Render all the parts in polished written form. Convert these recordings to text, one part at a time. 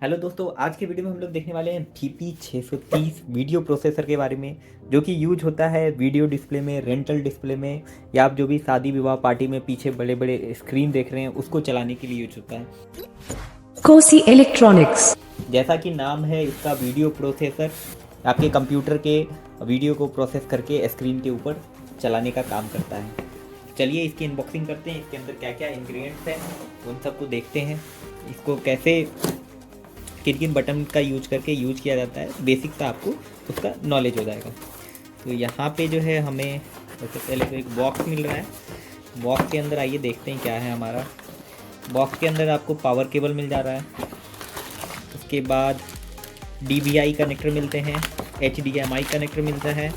Hello दोस्तों, आज के वीडियो में हम लोग देखने वाले हैं VP630 वीडियो प्रोसेसर के बारे में, जो कि यूज होता है वीडियो डिस्प्ले में, रेंटल डिस्प्ले में, या आप जो भी शादी विवाह पार्टी में पीछे बड़े बड़े स्क्रीन देख रहे हैं उसको चलाने के लिए यूज होता है। कोसी इलेक्ट्रॉनिक्स। जैसा कि नाम है इसका, वीडियो प्रोसेसर आपके कंप्यूटर के वीडियो को प्रोसेस करके स्क्रीन के ऊपर चलाने का काम करता है। चलिए इसकी अनबॉक्सिंग करते हैं, इसके अंदर क्या क्या इंग्रेडिएंट्स हैं उन सबको देखते हैं, इसको कैसे किन किन बटन का यूज करके यूज किया जाता है, बेसिक सा आपको उसका नॉलेज हो जाएगा। तो यहाँ पे जो है हमें सबसे पहले तो एक बॉक्स मिल रहा है। बॉक्स के अंदर आइए देखते हैं क्या है हमारा। बॉक्स के अंदर आपको पावर केबल मिल जा रहा है, उसके बाद DVI कनेक्टर मिलते हैं, HDMI कनेक्टर मिलता है,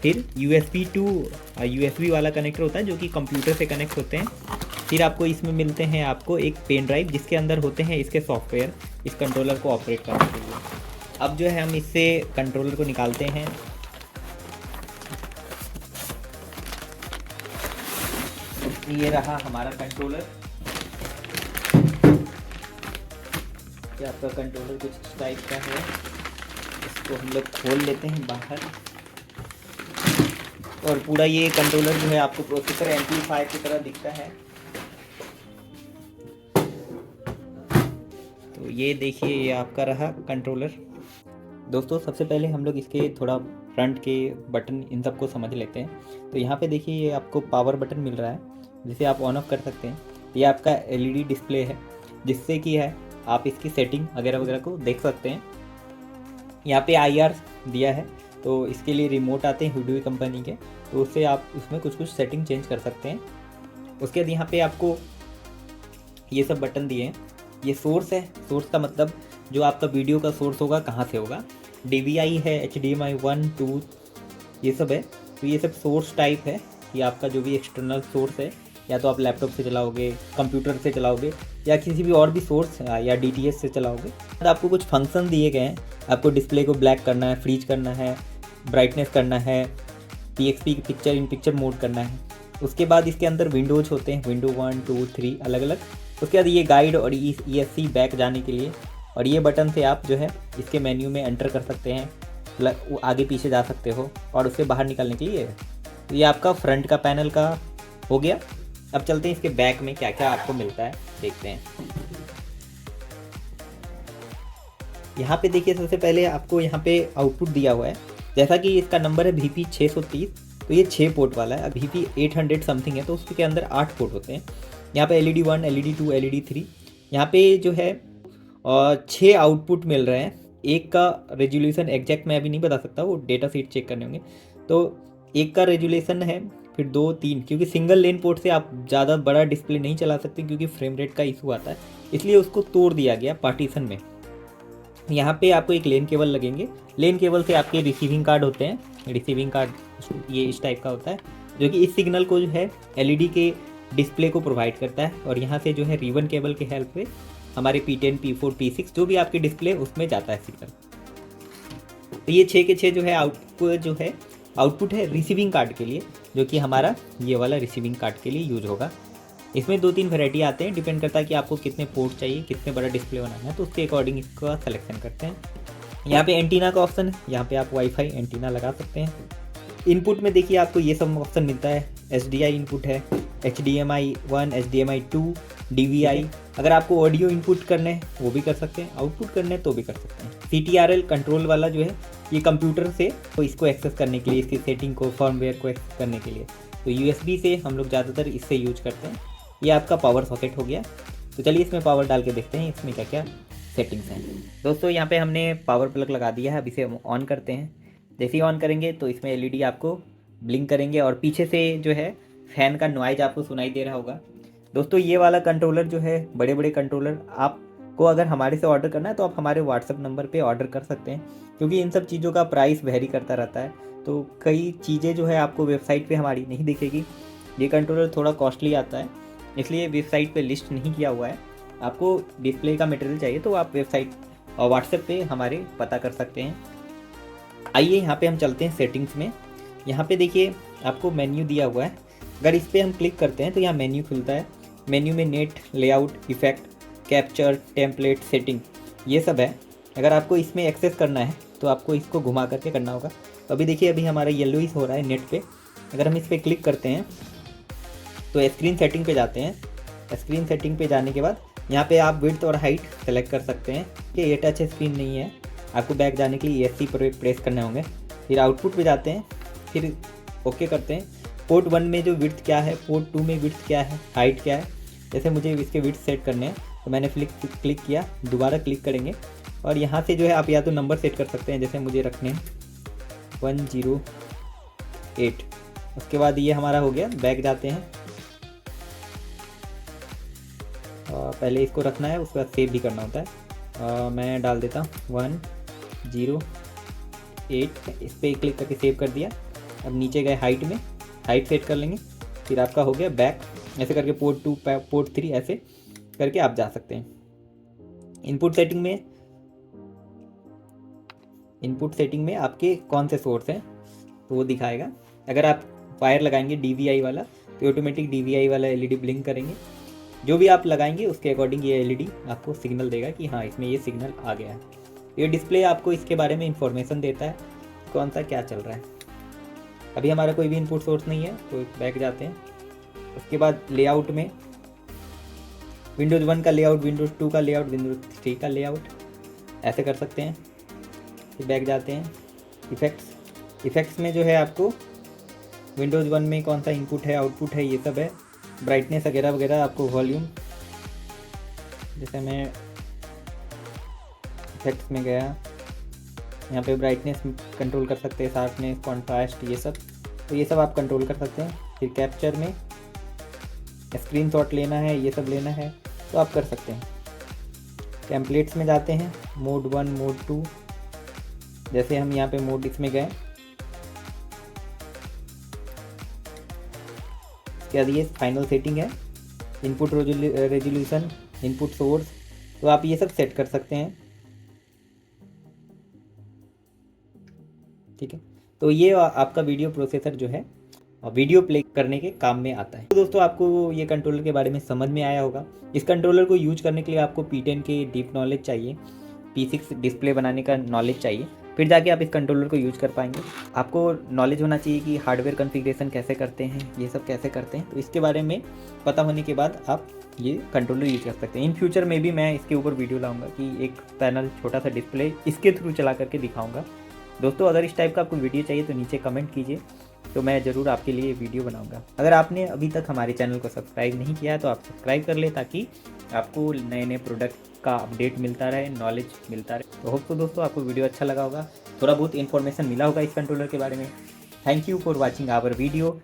फिर USB टू USB वाला कनेक्टर होता है जो कि कंप्यूटर से कनेक्ट होते हैं। फिर आपको इसमें मिलते हैं आपको एक पेन ड्राइव जिसके अंदर होते हैं इसके सॉफ्टवेयर इस कंट्रोलर को ऑपरेट करने के लिए। अब जो है हम इससे कंट्रोलर को निकालते हैं। ये रहा हमारा कंट्रोलर। ये आपका कंट्रोलर कुछ इस टाइप का है। इसको हम लोग खोल लेते हैं बाहर, और पूरा ये कंट्रोलर जो है आपको प्रोसेसर एम्पलीफायर की तरह दिखता है। तो ये देखिए, ये आपका रहा कंट्रोलर। दोस्तों सबसे पहले हम लोग इसके थोड़ा फ्रंट के बटन इन सब को समझ लेते हैं। तो यहाँ पे देखिए, ये आपको पावर बटन मिल रहा है जिसे आप ऑन ऑफ कर सकते हैं। ये आपका LED डिस्प्ले है जिससे कि है आप इसकी सेटिंग वगैरह वगैरह को देख सकते हैं। यहाँ पे IR दिया है, तो इसके लिए रिमोट आते हैं हुडवी कंपनी के, तो उससे आप उसमें कुछ कुछ सेटिंग चेंज कर सकते हैं। उसके बाद यहाँ पे आपको ये सब बटन दिए हैं। ये सोर्स है, सोर्स का मतलब जो आपका वीडियो का सोर्स होगा कहाँ से होगा। DVI है, HDMI 1, 2 ये सब है। तो ये सब सोर्स टाइप है कि आपका जो भी एक्सटर्नल सोर्स है, या तो आप लैपटॉप से चलाओगे, कंप्यूटर से चलाओगे, या किसी भी और भी सोर्स या DTS से चलाओगे। तो आपको कुछ फंक्शन दिए गए हैं। आपको डिस्प्ले को ब्लैक करना है, फ्रीज करना है, ब्राइटनेस करना है, PXP picture in picture mode करना है। उसके बाद इसके अंदर विंडोज होते हैं, विंडो 1, 2, 3 अलग अलग। उसके बाद ये गाइड और ESC बैक जाने के लिए, और ये बटन से आप जो है इसके मेन्यू में एंटर कर सकते हैं, वो आगे पीछे जा सकते हो, और उससे बाहर निकलने के लिए। तो ये आपका फ्रंट का पैनल का हो गया। अब चलते हैं इसके बैक में क्या क्या आपको मिलता है, देखते हैं। यहाँ पे देखिए, सबसे पहले आपको यहाँ पे आउटपुट दिया हुआ है। जैसा कि इसका नंबर है VP630, तो ये 6 पोर्ट वाला है। अब VP800 समथिंग है, तो उसके अंदर 8 पोर्ट होते हैं। यहाँ पे LED 1, LED 2, LED 3, यहाँ पे जो है 6 आउटपुट मिल रहे हैं। एक का रेजोल्यूशन एग्जैक्ट मैं अभी नहीं बता सकता, वो डेटा शीट चेक करने होंगे। तो एक का रेजोल्यूशन है, फिर 2, 3, क्योंकि सिंगल लेन पोर्ट से आप ज़्यादा बड़ा डिस्प्ले नहीं चला सकते क्योंकि फ्रेम रेट का इशू आता है, इसलिए उसको तोड़ दिया गया पार्टीशन में। यहाँ पे आपको एक लेन केबल लगेंगे। लेन केबल से आपके रिसीविंग कार्ड होते हैं। रिसीविंग कार्ड ये इस टाइप का होता है, जो कि इस सिग्नल को जो है LED के डिस्प्ले को प्रोवाइड करता है, और यहाँ से जो है रिबन केबल के हेल्प से हमारे P10, P4, P6 जो भी आपकी डिस्प्ले उसमें जाता है सिग्नल। तो ये 6 के 6 जो है आउटपुट है रिसीविंग कार्ड के लिए, जो कि हमारा ये वाला रिसीविंग कार्ड के लिए यूज होगा। इसमें 2-3 वैरायटी आते हैं, डिपेंड करता है कि आपको कितने पोर्ट चाहिए, कितने बड़ा डिस्प्ले बनाना है, तो उसके अकॉर्डिंग इसका सिलेक्शन करते हैं। यहाँ पे एंटीना का ऑप्शन है, यहाँ पे आप वाईफाई एंटीना लगा सकते हैं। इनपुट में देखिए आपको ये सब ऑप्शन मिलता है। SDI इनपुट है, HDMI 1, HDMI 2, DVI। अगर आपको ऑडियो इनपुट करने हैं वो भी कर सकते हैं, आउटपुट करने हैं तो भी कर सकते हैं। CTRL कंट्रोल वाला जो है ये कंप्यूटर से तो इसको एक्सेस करने के लिए, इसकी सेटिंग को, फर्मवेयर को एक्सेस करने के लिए। तो USB से हम लोग ज़्यादातर इससे यूज करते हैं। ये आपका पावर सॉकेट हो गया। तो चलिए इसमें पावर डाल के देखते हैं इसमें क्या क्या सेटिंग्स हैं। दोस्तों यहाँ पे हमने पावर प्लग लगा दिया है, अब इसे हम ऑन करते हैं। जैसे ही ऑन करेंगे तो इसमें LED आपको ब्लिंक करेंगे, और पीछे से जो है फैन का नॉइज आपको सुनाई दे रहा होगा। दोस्तों ये वाला कंट्रोलर जो है, बड़े बड़े कंट्रोलर आपको अगर हमारे से ऑर्डर करना है तो आप हमारे WhatsApp नंबर पे ऑर्डर कर सकते हैं, क्योंकि इन सब चीज़ों का प्राइस वेरी करता रहता है। तो कई चीज़ें जो है आपको वेबसाइट पे हमारी नहीं दिखेगी। ये कंट्रोलर थोड़ा कॉस्टली आता है, इसलिए वेबसाइट पे लिस्ट नहीं किया हुआ है। आपको डिस्प्ले का मटेरियल चाहिए तो आप वेबसाइट और WhatsApp पे हमारे पता कर सकते हैं। आइए यहाँ पे हम चलते हैं सेटिंग्स में। यहाँ पे देखिए आपको मेन्यू दिया हुआ है। अगर इस पर हम क्लिक करते हैं तो यहाँ मेन्यू खुलता है। मेन्यू में net, layout, effect, capture, template, setting, ये सब है। अगर आपको इसमें एक्सेस करना है तो आपको इसको घुमा करके करना होगा। तो अभी देखिए अभी हमारा येलो ही हो रहा है नेट पे। अगर हम इस पर क्लिक करते हैं तो स्क्रीन सेटिंग पे जाते हैं। स्क्रीन सेटिंग पे जाने के बाद यहाँ पे आप विड्थ और हाइट सेलेक्ट कर सकते हैं कि ये टच स्क्रीन नहीं है। आपको बैक जाने के लिए ESC प्रेस करने होंगे। फिर आउटपुट पे जाते हैं, फिर ओके करते हैं। पोर्ट 1 में जो विड्थ क्या है, पोर्ट 2 में विड्थ क्या है, हाइट क्या है। जैसे मुझे इसके विड्थ सेट करने हैं तो मैंने क्लिक किया, दोबारा क्लिक करेंगे और यहाँ से जो है आप या तो नंबर सेट कर सकते हैं, जैसे मुझे रखने हैं 108। उसके बाद ये हमारा हो गया। बैक जाते हैं, पहले इसको रखना है, उसके बाद सेव भी करना होता है। मैं डाल देता हूँ 108। इस पर क्लिक करके सेव कर दिया। अब नीचे गए हाइट में, हाइट सेट कर लेंगे। फिर आपका हो गया बैक। ऐसे करके पोर्ट 2 पोर्ट 3 ऐसे करके आप जा सकते हैं। इनपुट सेटिंग में आपके कौन से सोर्स हैं तो वो दिखाएगा। अगर आप वायर लगाएंगे DVI वाला तो ऑटोमेटिक DVI वाला LED ब्लिंक करेंगे। जो भी आप लगाएंगे उसके अकॉर्डिंग ये LED आपको सिग्नल देगा कि हाँ इसमें ये सिग्नल आ गया है। ये डिस्प्ले आपको इसके बारे में इंफॉर्मेशन देता है कौन सा क्या चल रहा है। अभी हमारा कोई भी इनपुट सोर्स नहीं है तो बैक जाते हैं। उसके बाद लेआउट में विंडोज़ 1 का लेआउट, विंडोज़ 2 का लेआउट, विंडोज़ 3 का लेआउट ऐसे कर सकते हैं। फिर बैक जाते हैं। इफ़ेक्ट्स में जो है आपको विंडोज़ 1 में कौन सा इनपुट है, आउटपुट है, ये सब है। ब्राइटनेस वगैरह वगैरह, आपको वॉल्यूम, जैसे मैं इफेक्ट्स में गया, यहाँ पे ब्राइटनेस कंट्रोल कर सकते हैं, शार्पनेस, कॉन्ट्रास्ट, ये सब। तो ये सब आप कंट्रोल कर सकते हैं। फिर कैप्चर में स्क्रीनशॉट लेना है, ये सब लेना है तो आप कर सकते हैं। टेम्पलेट्स में जाते हैं, मोड 1, मोड 2। जैसे हम यहाँ पे मोड इसमें गए, क्या ये फाइनल सेटिंग है, इनपुट रेजोल्यूशन, इनपुट सोर्स, तो आप ये सब सेट कर सकते हैं। ठीक है, तो ये आपका वीडियो प्रोसेसर जो है वीडियो प्ले करने के काम में आता है। तो दोस्तों आपको ये कंट्रोलर के बारे में समझ में आया होगा। इस कंट्रोलर को यूज करने के लिए आपको P10 के डीप नॉलेज चाहिए, P6 डिस्प्ले बनाने का नॉलेज चाहिए, फिर जाके आप इस कंट्रोलर को यूज कर पाएंगे। आपको नॉलेज होना चाहिए कि हार्डवेयर कॉन्फ़िगरेशन कैसे करते हैं, ये सब कैसे करते हैं। तो इसके बारे में पता होने के बाद आप ये कंट्रोलर यूज कर सकते हैं। इन फ्यूचर में भी मैं इसके ऊपर वीडियो लाऊंगा कि एक पैनल छोटा सा डिस्प्ले इसके थ्रू चला करके दिखाऊंगा। दोस्तों अगर इस टाइप का आपको वीडियो चाहिए तो नीचे कमेंट कीजिए, तो मैं ज़रूर आपके लिए वीडियो बनाऊंगा। अगर आपने अभी तक हमारे चैनल को सब्सक्राइब नहीं किया है तो आप सब्सक्राइब कर ले, ताकि आपको नए नए प्रोडक्ट का अपडेट मिलता रहे, नॉलेज मिलता रहे। तो होप तो दोस्तों आपको वीडियो अच्छा लगा होगा, थोड़ा बहुत इन्फॉर्मेशन मिला होगा इस कंट्रोलर के बारे में। Thank you for watching our video.